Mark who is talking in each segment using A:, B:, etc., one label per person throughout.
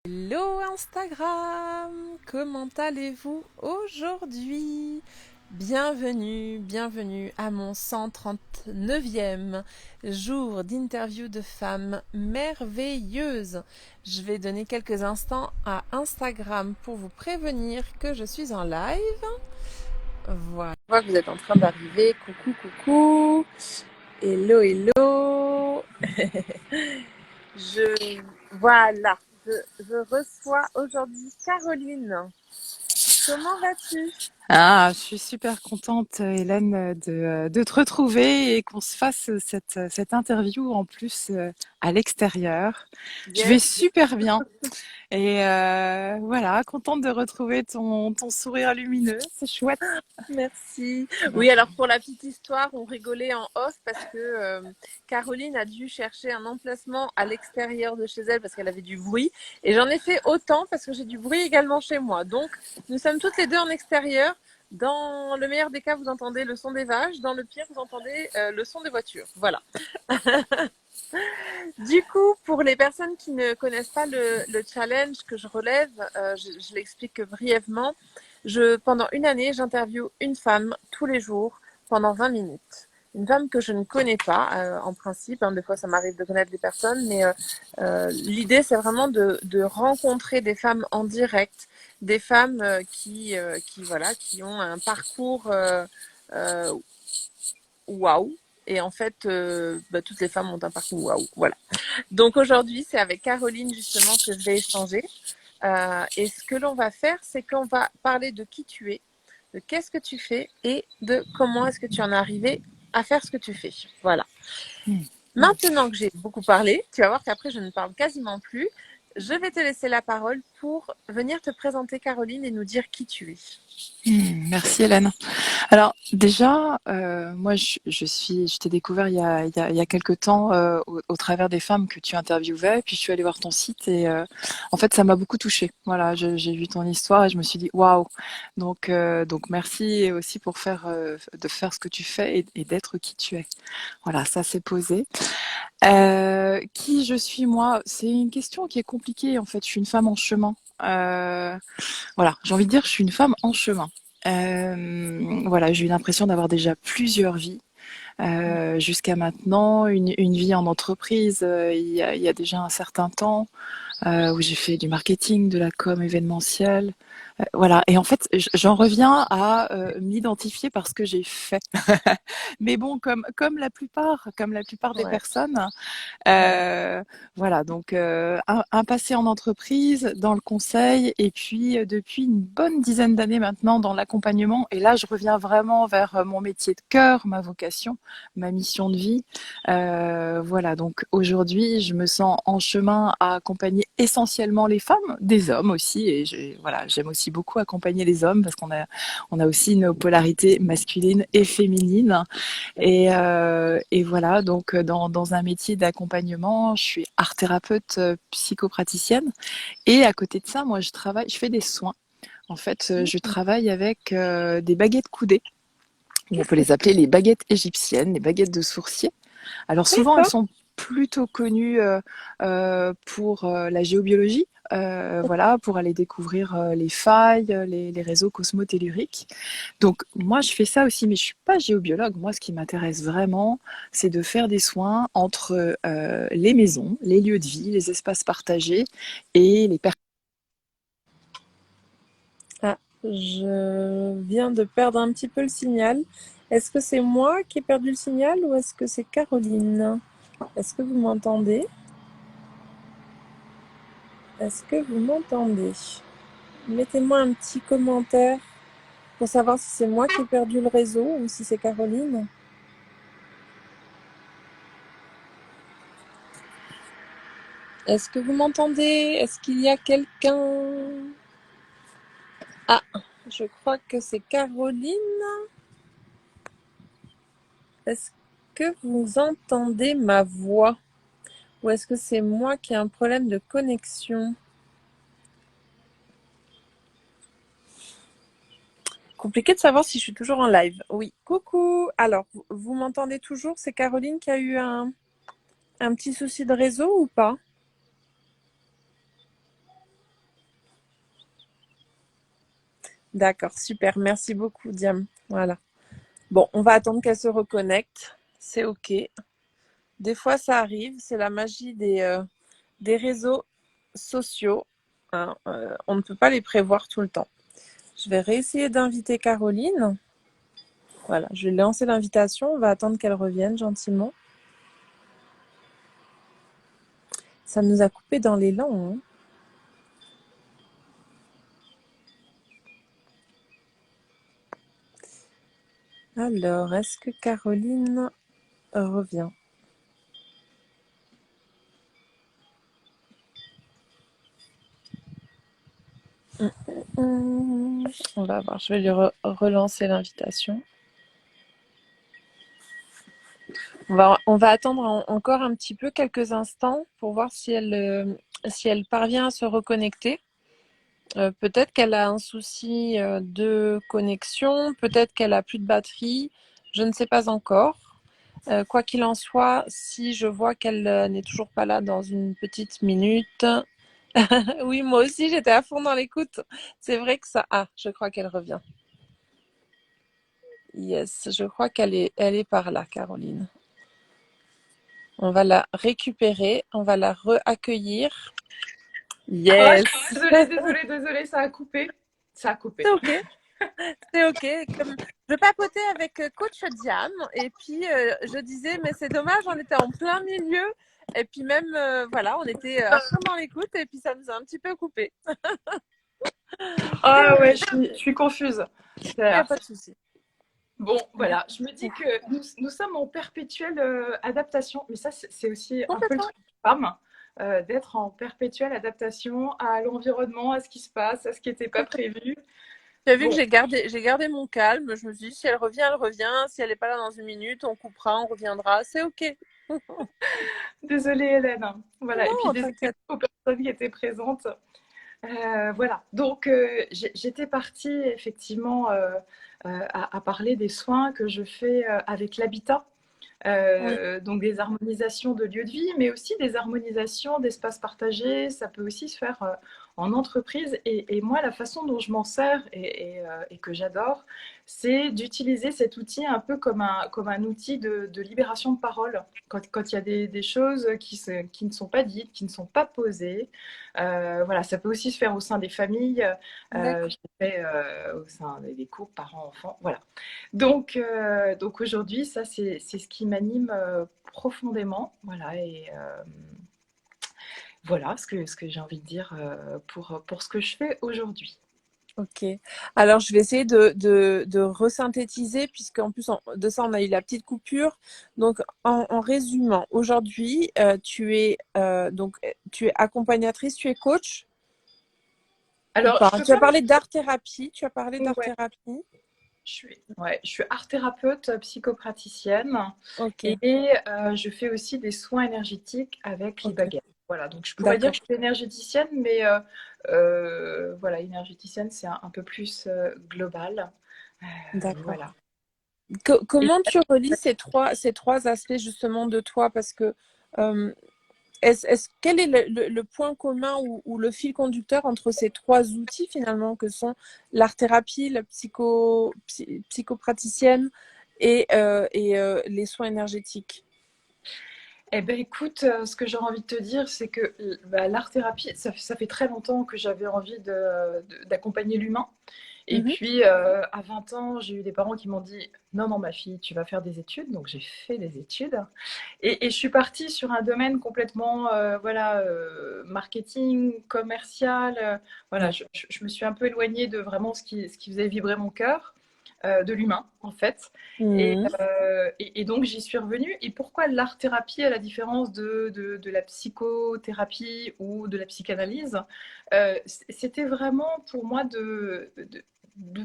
A: Hello Instagram, comment allez-vous aujourd'hui? Bienvenue à mon 139e jour d'interview de femmes merveilleuses. Je vais donner quelques instants à Instagram pour vous prévenir que je suis en live. Voilà, je vois que vous êtes en train d'arriver. Coucou. Hello. Voilà, je reçois aujourd'hui Caroline. Comment vas-tu?
B: Ah, je suis super contente, Hélène, de te retrouver et qu'on se fasse cette interview en plus à l'extérieur. Je vais
A: Yes,
B: super bien et voilà, contente de retrouver ton sourire lumineux. C'est chouette.
A: merci.
B: Ouais.
A: Oui, alors pour la petite histoire, on rigolait en off parce que Caroline a dû chercher un emplacement à l'extérieur de chez elle parce qu'elle avait du bruit. Et j'en ai fait autant parce que j'ai du bruit également chez moi. Donc, nous sommes toutes les deux en extérieur. Dans le meilleur des cas, vous entendez le son des vaches. Dans le pire, vous entendez le son des voitures. Voilà. Du coup, pour les personnes qui ne connaissent pas le challenge que je relève, je l'explique brièvement. Pendant une année, j'interviewe une femme tous les jours pendant 20 minutes. Une femme que je ne connais pas, en principe. Des fois, ça m'arrive de connaître des personnes, mais l'idée, c'est vraiment de rencontrer des femmes en direct, des femmes qui ont un parcours waouh. Et en fait, toutes les femmes ont un parcours waouh. Voilà. Donc aujourd'hui, c'est avec Caroline justement que je vais échanger. Et ce que l'on va faire, c'est qu'on va parler de qui tu es, de qu'est-ce que tu fais et de comment est-ce que tu en es arrivé à faire ce que tu fais. Voilà.
B: Hmm.
A: Maintenant que j'ai beaucoup parlé, tu vas voir qu'après je ne parle quasiment plus. Je vais te laisser la parole pour venir te présenter Caroline et nous dire qui tu es.
B: Merci Hélène. Alors déjà, moi je t'ai découvert il y a quelque temps au travers des femmes que tu interviewais, puis je suis allée voir ton site et en fait ça m'a beaucoup touchée. Voilà, j'ai vu ton histoire et je me suis dit waouh. Donc merci aussi pour de faire ce que tu fais et d'être qui tu es. Voilà, ça c'est posé. Qui je suis moi? C'est une question qui est compliquée en fait. Je suis une femme en chemin. Voilà, j'ai envie de dire, je suis une femme en chemin. Voilà, j'ai eu l'impression d'avoir déjà plusieurs vies. Jusqu'à maintenant, une vie en entreprise, il y a déjà un certain temps, où j'ai fait du marketing, de la com événementielle. Voilà, et en fait, j'en reviens à m'identifier par ce que j'ai fait. Mais bon, comme la plupart des
A: Ouais.
B: personnes, Heu, voilà, donc un passé en entreprise, dans le conseil et puis, depuis une bonne dizaine d'années maintenant dans l'accompagnement et là, je reviens vraiment vers, mon métier de cœur, ma vocation, ma mission de vie. Voilà, donc aujourd'hui, je me sens en chemin à accompagner essentiellement les femmes, des hommes aussi et voilà, j'aime aussi beaucoup accompagner les hommes parce on a aussi nos polarités masculines et féminines. Et voilà, donc dans un métier d'accompagnement, je suis art thérapeute psychopraticienne. Et à côté de ça, moi, je fais des soins. En fait, je travaille avec des baguettes coudées. Ou on peut les appeler les baguettes égyptiennes, les baguettes de sourcier. Alors souvent, elles
A: D'accord.
B: sont plutôt connues pour la géobiologie, voilà, pour aller découvrir les failles, les réseaux cosmotelluriques. Donc moi, je fais ça aussi, mais je suis pas géobiologue. Moi, ce qui m'intéresse vraiment, c'est de faire des soins entre les maisons, les lieux de vie, les espaces partagés et les personnes.
A: Ah, je viens de perdre un petit peu le signal. Est-ce que c'est moi qui ai perdu le signal ou est-ce que c'est Caroline? Est-ce que vous m'entendez? Est-ce que vous m'entendez? Mettez-moi un petit commentaire pour savoir si c'est moi qui ai perdu le réseau ou si c'est Caroline. Est-ce que vous m'entendez? Est-ce qu'il y a quelqu'un? Ah, je crois que c'est Caroline. Est-ce que vous entendez ma voix? Ou est-ce que c'est moi qui ai un problème de connexion? Compliqué de savoir si je suis toujours en live. Oui, coucou. Alors, vous m'entendez toujours? C'est Caroline qui a eu un petit souci de réseau ou pas? D'accord, super. Merci beaucoup, Diam. Voilà. Bon, on va attendre qu'elle se reconnecte. C'est OK. Des fois, ça arrive. C'est la magie des réseaux sociaux. Hein. On ne peut pas les prévoir tout le temps. Je vais réessayer d'inviter Caroline. Voilà, je vais lancer l'invitation. On va attendre qu'elle revienne gentiment. Ça nous a coupé dans l'élan. Hein. Alors, est-ce que Caroline revient? On va voir, je vais lui relancer l'invitation. On va attendre encore un petit peu, quelques instants, pour voir si elle parvient à se reconnecter. Peut-être qu'elle a un souci de connexion, peut-être qu'elle a plus de batterie, je ne sais pas encore. Quoi qu'il en soit, si je vois qu'elle n'est toujours pas là dans une petite minute. Oui, moi aussi, j'étais à fond dans l'écoute. C'est vrai que ça... Ah, je crois qu'elle revient. Yes, je crois elle est par là, Caroline. On va la récupérer, on va la re-accueillir.
C: Ah,
A: Yes.
C: désolée, ça a coupé. Ça a coupé.
A: C'est OK. C'est OK. Comme je papotais avec coach Diane et puis je disais mais c'est dommage, on était en plein milieu et puis même voilà, on était à fond dans l'écoute et puis ça nous a un petit peu coupé.
C: Ah ouais, je suis confuse.
A: Il n'y a pas de souci.
C: Bon, voilà, je me dis que nous sommes en perpétuelle adaptation, mais ça, c'est aussi un peu le truc de femme, d'être en perpétuelle adaptation à l'environnement, à ce qui se passe, à ce qui n'était pas prévu.
A: Tu as vu
C: Bon.
A: que j'ai gardé mon calme. Je me suis dit, si elle revient, elle revient. Si elle n'est pas là dans une minute, on coupera, on reviendra. C'est OK.
C: Désolée, Hélène. Voilà, et puis
A: Non,
C: désolée
A: t'inquiète.
C: aux personnes qui étaient présentes. Voilà, donc j'étais partie effectivement à parler des soins que je fais avec l'habitat.
A: Oui,
C: Donc des harmonisations de lieux de vie, mais aussi des harmonisations d'espaces partagés. Ça peut aussi se faire en entreprise. Et moi, la façon dont je m'en sers et que j'adore, c'est d'utiliser cet outil un peu comme un outil de libération de parole. Quand il y a des choses qui ne sont pas dites, qui ne sont pas posées. Voilà, ça peut aussi se faire au sein des familles.
A: d'accord.
C: Je l'ai fait au sein des couples, parents, enfants. Voilà. Donc aujourd'hui, ça, c'est ce qui m'anime profondément. Voilà, et voilà ce que j'ai envie de dire pour ce que je fais aujourd'hui.
A: OK. Alors, je vais essayer de resynthétiser, puisqu'en plus de ça, on a eu la petite coupure. Donc, en résumant, aujourd'hui, tu es accompagnatrice, tu es coach ou
C: Alors,
A: pas?
C: je peux
A: Tu as
C: pas
A: parlé d'art-thérapie. Tu as parlé
C: ouais,
A: d'art-thérapie.
C: je suis art thérapeute psychopraticienne
A: OK,
C: et je fais aussi des soins énergétiques avec les
A: OK.
C: baguettes. Voilà, donc je pourrais dire
A: D'accord,
C: que je suis énergéticienne, mais voilà, énergéticienne, c'est un peu plus global.
A: d'accord.
C: Voilà. Et
A: Comment tu relis ces trois aspects justement de toi? Parce que euh, quel est le point commun ou le fil conducteur entre ces trois outils finalement que sont l'art-thérapie, la psychopraticienne et les soins énergétiques?
C: eh ben écoute, ce que j'aurais envie de te dire, c'est que bah, l'art-thérapie, ça fait très longtemps que j'avais envie d'accompagner l'humain. Et
A: Mhm.
C: puis, à 20 ans, j'ai eu des parents qui m'ont dit, non, non, ma fille, tu vas faire des études. Donc, j'ai fait des études. Et je suis partie sur un domaine complètement, voilà, marketing, commercial. Voilà,
A: Ouais.
C: je me suis un peu éloignée de vraiment ce qui faisait vibrer mon cœur, de l'humain, en fait.
A: Mhm.
C: Et donc, j'y suis revenue. Et pourquoi l'art-thérapie, à la différence de la psychothérapie ou de la psychanalyse, c'était vraiment pour moi de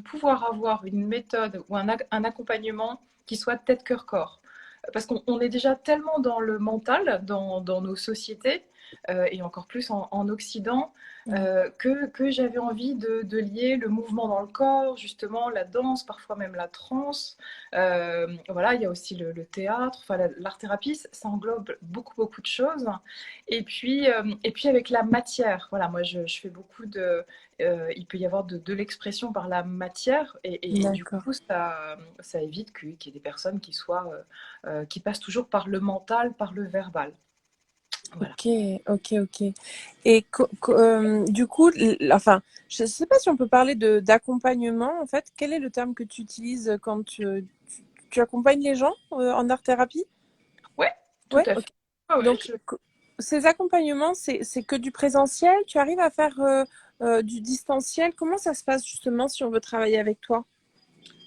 C: pouvoir avoir une méthode ou un accompagnement qui soit tête, cœur, corps. Parce qu'on est déjà tellement dans le mental, dans nos sociétés, et encore plus en Occident, que j'avais envie de lier le mouvement dans le corps, justement la danse, parfois même la danse. Voilà, il y a aussi le théâtre, enfin l'art-thérapie, ça englobe beaucoup, beaucoup de choses. Et puis avec la matière, voilà, moi je fais beaucoup il peut y avoir de l'expression par la matière et du
A: D'accord.
C: coup ça évite qu'il y ait des personnes qui passent toujours par le mental, par le verbal. Voilà.
A: Ok, ok, ok. Et du coup, enfin, je ne sais pas si on peut parler d'accompagnement. En fait, quel est le terme que tu utilises quand tu accompagnes les gens en art-thérapie?
C: Ouais, tout
A: Ouais,
C: à
A: ok.
C: fait. Ouais, ouais,
A: Donc, ces accompagnements, c'est que du présentiel? Tu arrives à faire du distanciel? Comment ça se passe justement si on veut travailler avec toi?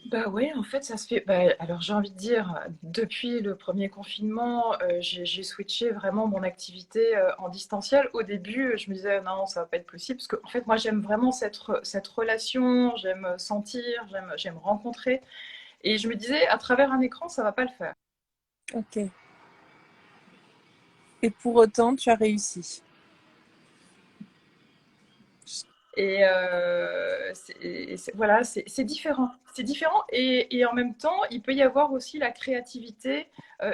C: bah ouais, en fait, ça se fait. Bah, alors, j'ai envie de dire, depuis le premier confinement, j'ai switché vraiment mon activité en distanciel. Au début, je me disais, non, ça va pas être possible. Parce que, en fait, moi, j'aime vraiment cette relation, j'aime sentir, j'aime rencontrer. Et je me disais, à travers un écran, ça va pas le faire.
A: Ok. Et pour autant, tu as réussi.
C: Voilà, c'est différent. C'est différent et en même temps, il peut y avoir aussi la créativité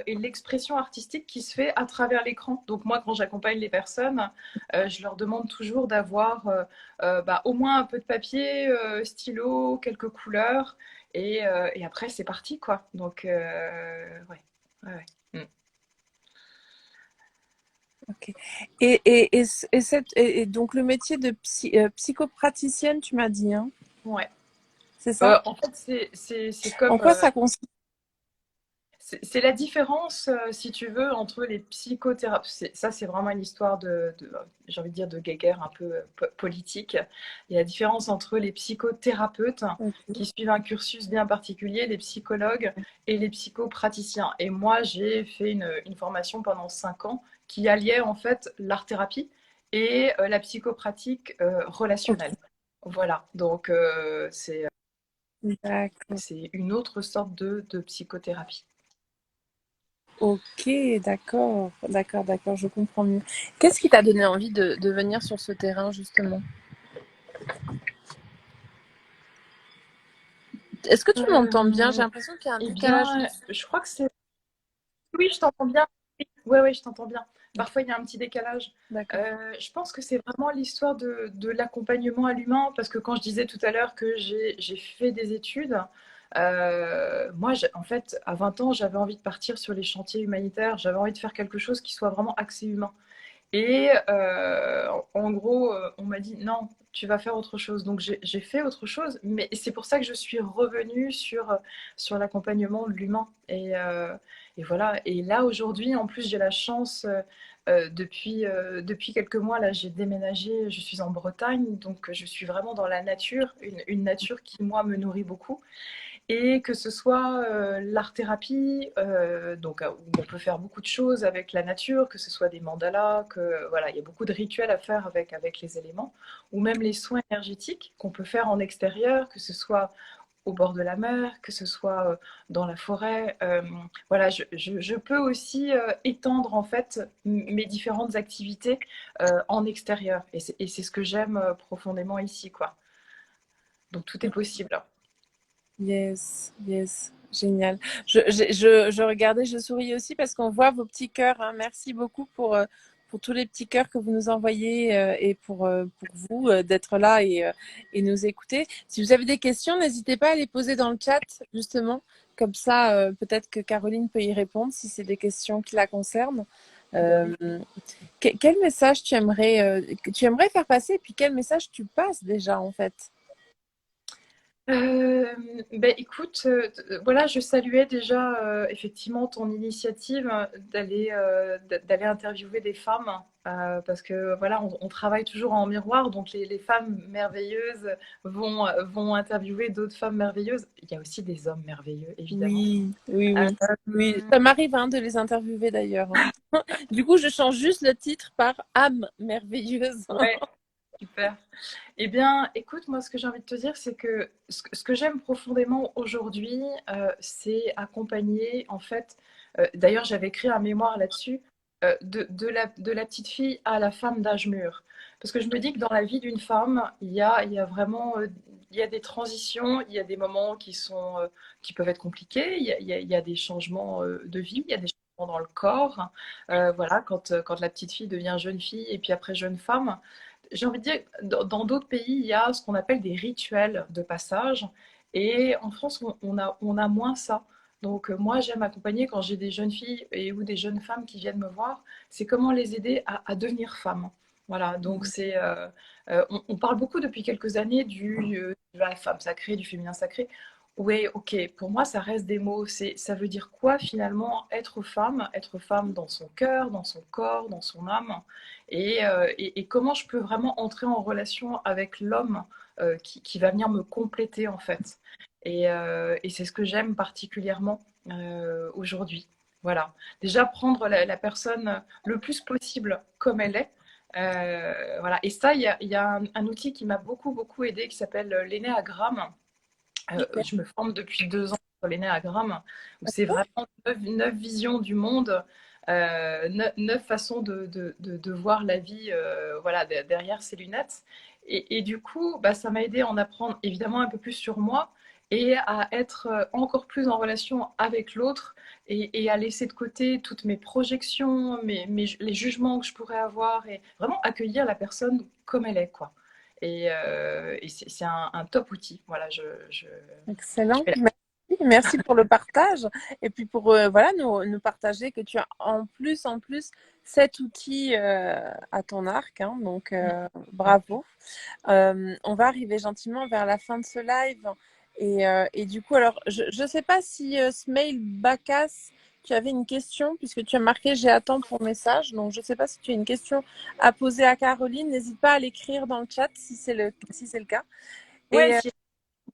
C: et l'expression artistique qui se fait à travers l'écran. Donc moi, quand j'accompagne les personnes, je leur demande toujours d'avoir bah, au moins un peu de papier, stylo, quelques couleurs et après c'est parti quoi. Donc ouais, ouais, ouais. Mm.
A: Ok. Et donc le métier de psychopraticienne, tu m'as dit, hein,
C: Ouais.
A: c'est ça?
C: En fait, c'est
A: En
C: comme
A: quoi ça consiste?
C: c'est la différence, si tu veux, entre les psychothérapeutes. Ça, c'est vraiment une histoire j'ai envie de dire, de guéguerre un peu politique. Il y a la différence entre les psychothérapeutes
A: Ok.
C: qui suivent un cursus bien particulier, les psychologues et les psychopraticiens. Et moi, j'ai fait une formation pendant 5 ans qui alliait en fait l'art-thérapie et la psychopratique
A: Ok.
C: relationnelle. Voilà, donc
A: D'accord.
C: c'est une autre sorte de psychothérapie.
A: Ok, d'accord, d'accord, d'accord, je comprends mieux. Qu'est-ce qui t'a donné envie de venir sur ce terrain, justement? Est-ce que tu m'entends bien? J'ai
C: Euh,
A: l'impression qu'il y a un
C: eh
A: décalage.
C: bien, je crois que c'est... Oui, je t'entends bien. Oui, oui, je t'entends bien. Parfois, il y a un petit décalage.
A: D'accord.
C: Je pense que c'est vraiment l'histoire de l'accompagnement à l'humain, parce que quand je disais tout à l'heure que j'ai fait des études, moi, en fait, à 20 ans, j'avais envie de partir sur les chantiers humanitaires, j'avais envie de faire quelque chose qui soit vraiment axé humain. Et en gros, on m'a dit non, tu vas faire autre chose. Donc j'ai fait autre chose, mais c'est pour ça que je suis revenue sur l'accompagnement de l'humain. Et voilà. Et là, aujourd'hui, en plus, j'ai la chance, depuis quelques mois, là, j'ai déménagé, je suis en Bretagne, donc je suis vraiment dans la nature, une nature qui, moi, me nourrit beaucoup. Et que ce soit l'art-thérapie, donc où on peut faire beaucoup de choses avec la nature, que ce soit des mandalas, que voilà, il y a beaucoup de rituels à faire avec les éléments, ou même les soins énergétiques qu'on peut faire en extérieur, que ce soit au bord de la mer, que ce soit dans la forêt. Voilà, je peux aussi étendre en fait mes différentes activités en extérieur, et c'est ce que j'aime profondément ici, quoi. Donc tout est possible.
A: Yes, yes, génial. Je regardais, je souriais aussi parce qu'on voit vos petits cœurs, hein. Merci beaucoup pour tous les petits cœurs que vous nous envoyez et pour vous d'être là et nous écouter. Si vous avez des questions, n'hésitez pas à les poser dans le chat, justement. Comme ça, peut-être que Caroline peut y répondre si c'est des questions qui la concernent.
C: Ben oui.
A: Euh, quel message que tu aimerais faire passer et puis quel message tu passes déjà en fait?
C: Ben écoute, voilà, je saluais déjà effectivement ton initiative d'aller interviewer des femmes parce que voilà, on travaille toujours en miroir, donc les femmes merveilleuses vont interviewer d'autres femmes merveilleuses. Il y a aussi des hommes merveilleux, évidemment.
A: Oui, oui,
C: Euh,
A: oui. Oui, ça m'arrive hein, de les interviewer d'ailleurs, hein. Du coup, je change juste le titre par âme merveilleuse.
C: ouais, super. Eh bien, écoute, moi, ce que j'ai envie de te dire, c'est que ce que j'aime profondément aujourd'hui, c'est accompagner, en fait, d'ailleurs, j'avais écrit un mémoire là-dessus, de la petite fille à la femme d'âge mûr. Parce que je me dis que dans la vie d'une femme, il y a vraiment il y a des transitions, il y a des moments qui sont, qui peuvent être compliqués, il y a des changements de vie, il y a des changements dans le corps. Voilà, quand la petite fille devient jeune fille et puis après jeune femme. J'ai envie de dire, dans d'autres pays, il y a ce qu'on appelle des rituels de passage. Et en France, on a moins ça. Donc, moi, j'aime accompagner quand j'ai des jeunes filles ou des jeunes femmes qui viennent me voir, c'est comment les aider à devenir femmes. Voilà, donc on parle beaucoup depuis quelques années de la femme sacrée, du féminin sacré. Oui, ok, pour moi, ça reste des mots. Ça veut dire quoi finalement être femme dans son cœur, dans son corps, dans son âme, et comment je peux vraiment entrer en relation avec l'homme qui va venir me compléter en fait. Et c'est ce que j'aime particulièrement aujourd'hui. Voilà. Déjà prendre la personne le plus possible comme elle est. Voilà. Et ça, il y a un outil qui m'a beaucoup aidé qui s'appelle l'énéagramme.
A: Super.
C: Je me forme depuis 2 ans sur l'énéagramme, où c'est vraiment neuf visions du monde, neuf façons de voir la vie voilà, derrière ces lunettes. Et du coup, bah, ça m'a aidé à en apprendre évidemment un peu plus sur moi et à être encore plus en relation avec l'autre et à laisser de côté toutes mes projections, les jugements que je pourrais avoir et vraiment accueillir la personne comme elle est, quoi. Et c'est un top outil. Voilà, je
A: Excellent.
C: fais
A: Merci pour le partage et puis pour voilà, nous partager que tu as en plus cet outil à ton arc. Hein, donc, bravo. On va arriver gentiment vers la fin de ce live. Et du coup, alors, je ne sais pas si Smail Bacchus, tu avais une question, puisque tu as marqué j'ai attendu ton message. Donc, je ne sais pas si tu as une question à poser à Caroline. N'hésite pas à l'écrire dans le chat si c'est le cas.
C: Ouais,
A: Et
C: si,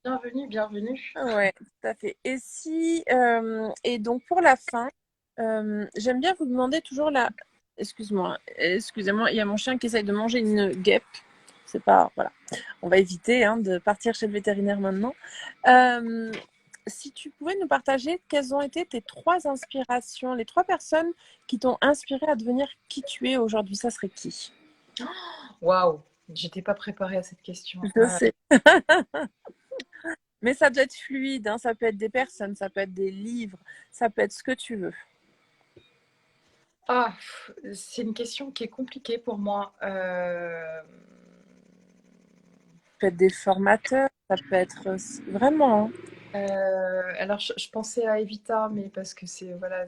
C: bienvenue, bienvenue.
A: ouais, tout à fait. Et donc pour la fin, j'aime bien vous demander toujours la. Excusez-moi, il y a mon chien qui essaye de manger une guêpe. C'est pas, voilà. On va éviter hein, de partir chez le vétérinaire maintenant. Si tu pouvais nous partager quelles ont été tes 3 inspirations, les 3 personnes qui t'ont inspiré à devenir qui tu es aujourd'hui, ça serait qui?
C: Waouh, j'étais pas préparée à cette question.
A: Je sais. Mais ça doit être fluide, hein. Ça peut être des personnes, ça peut être des livres, ça peut être ce que tu veux.
C: Ah, c'est une question qui est compliquée pour moi.
A: Ça peut être des formateurs, ça peut être vraiment. Hein.
C: Alors, je pensais à Evita, mais parce que c'est voilà,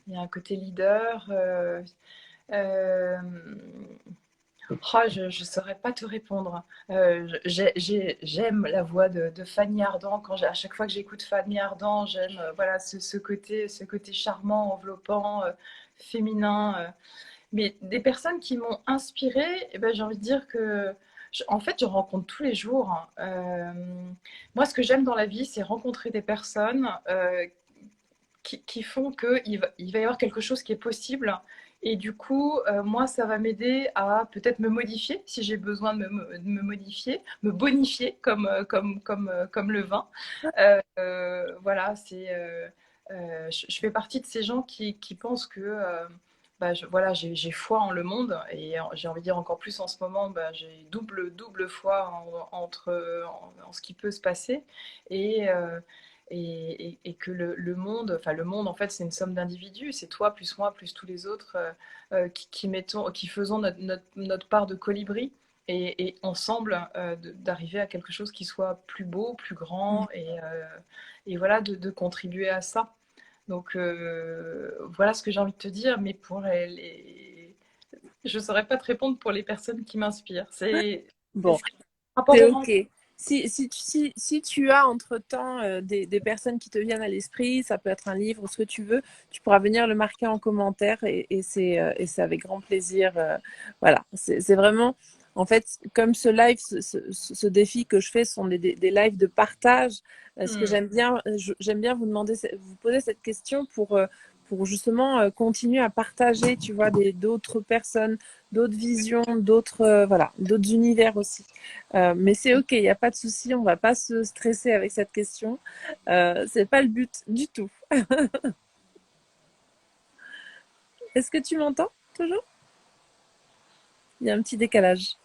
C: il y a un côté leader. Euh, Oh, je ne saurais pas te répondre. J'aime la voix de Fanny Ardant. À chaque fois que j'écoute Fanny Ardant, j'aime voilà, ce côté charmant, enveloppant, féminin. Mais des personnes qui m'ont inspirée, eh ben, j'ai envie de dire que, en fait, je rencontre tous les jours. Hein. Moi, ce que j'aime dans la vie, c'est rencontrer des personnes qui font il va y avoir quelque chose qui est possible. Et du coup, moi, ça va m'aider à peut-être me modifier si j'ai besoin de me modifier, me bonifier comme le vin. Voilà, je fais partie de ces gens qui pensent que bah, voilà, j'ai foi en le monde et j'ai envie de dire encore plus en ce moment, bah, j'ai double foi en ce qui peut se passer. Et, euh, et que le monde, en fait, c'est une somme d'individus. C'est toi, plus moi, plus tous les autres qui faisons notre part de colibri et ensemble d'arriver à quelque chose qui soit plus beau, plus grand et voilà, de contribuer à ça. Donc voilà ce que j'ai envie de te dire, mais je ne saurais pas te répondre pour les personnes qui m'inspirent. C'est
A: Bon,
C: par rapport
A: c'est
C: au
A: OK. Si tu as entre-temps des personnes qui te viennent à l'esprit, ça peut être un livre, ce que tu veux, tu pourras venir le marquer en commentaire et c'est avec grand plaisir. Voilà, c'est vraiment, en fait, comme ce live, ce défi que je fais, ce sont des lives de partage. Ce que
C: Hmm.
A: j'aime bien vous demander, vous poser cette question pour justement continuer à partager, tu vois, d'autres personnes, d'autres visions, voilà, d'autres univers aussi. Mais c'est OK, il n'y a pas de souci, on ne va pas se stresser avec cette question. C'est pas le but du tout. Est-ce que tu m'entends toujours? Il y a un petit décalage.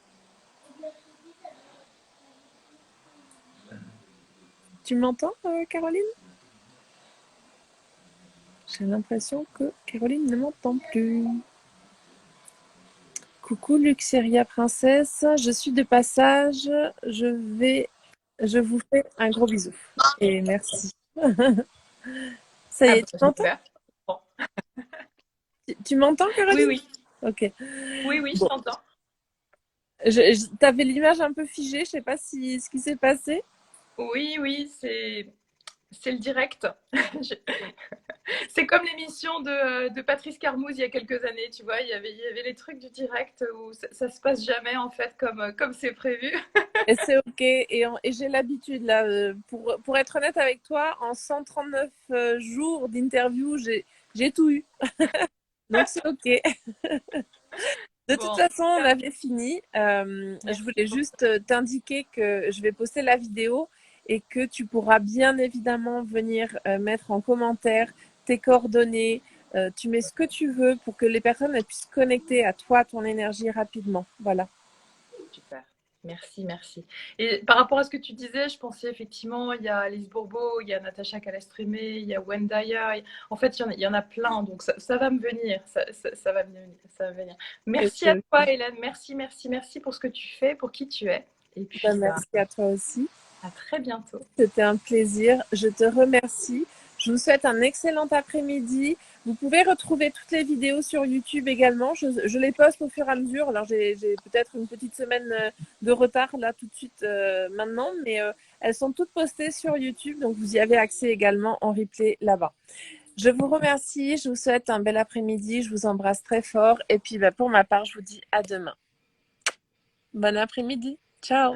A: Tu m'entends, Caroline? J'ai l'impression que Caroline ne m'entend plus. Coucou Luxeria Princesse, je suis de passage. Je vous fais un gros bisou. Et merci. Ça y
C: Ah
A: est,
C: bah,
A: tu m'entends?
C: super. Bon.
A: Tu m'entends,
C: Oui,
A: Caroline?
C: oui,
A: Ok.
C: oui, oui, je
A: Bon,
C: t'entends.
A: t'avais l'image un peu figée, je sais pas si ce qui s'est passé.
C: Oui, oui, c'est le direct. Je- C'est comme l'émission de Patrice Carmouze il y a quelques années, tu vois, il y avait les trucs du direct où ça se passe jamais en fait comme c'est prévu.
A: Et c'est ok. Et j'ai l'habitude là. Pour être honnête avec toi, en 139 jours d'interview, j'ai tout eu. Donc c'est ok. De toute
C: Bon,
A: façon, on avait fini. Je
C: merci
A: voulais
C: beaucoup.
A: juste t'indiquer que je vais poster la vidéo et que tu pourras bien évidemment venir mettre en commentaire tes coordonnées. Tu mets ce que tu veux pour que les personnes elles puissent connecter à toi, ton énergie rapidement. Voilà.
C: Super. Merci, merci. Et par rapport à ce que tu disais, je pensais effectivement, il y a Alice Bourbeau, il y a Natacha Calestrémé, il y a Wendaya. En fait, il y en a plein, donc ça va me venir. Ça va venir, ça va venir.
A: Et
C: Merci
A: c'est
C: à toi,
A: ok.
C: Hélène. Merci, merci, merci pour ce que tu fais, pour qui tu es. Et
A: Ben,
C: puis, bah,
A: merci à toi aussi.
C: à très bientôt.
A: C'était un plaisir. Je te remercie. Je vous souhaite un excellent après-midi. Vous pouvez retrouver toutes les vidéos sur YouTube également. Je les poste au fur et à mesure. Alors, j'ai peut-être une petite semaine de retard là tout de suite maintenant, mais elles sont toutes postées sur YouTube. Donc, vous y avez accès également en replay là-bas. Je vous remercie. Je vous souhaite un bel après-midi. Je vous embrasse très fort. Et puis, pour ma part, je vous dis à demain. Bon après-midi. Ciao.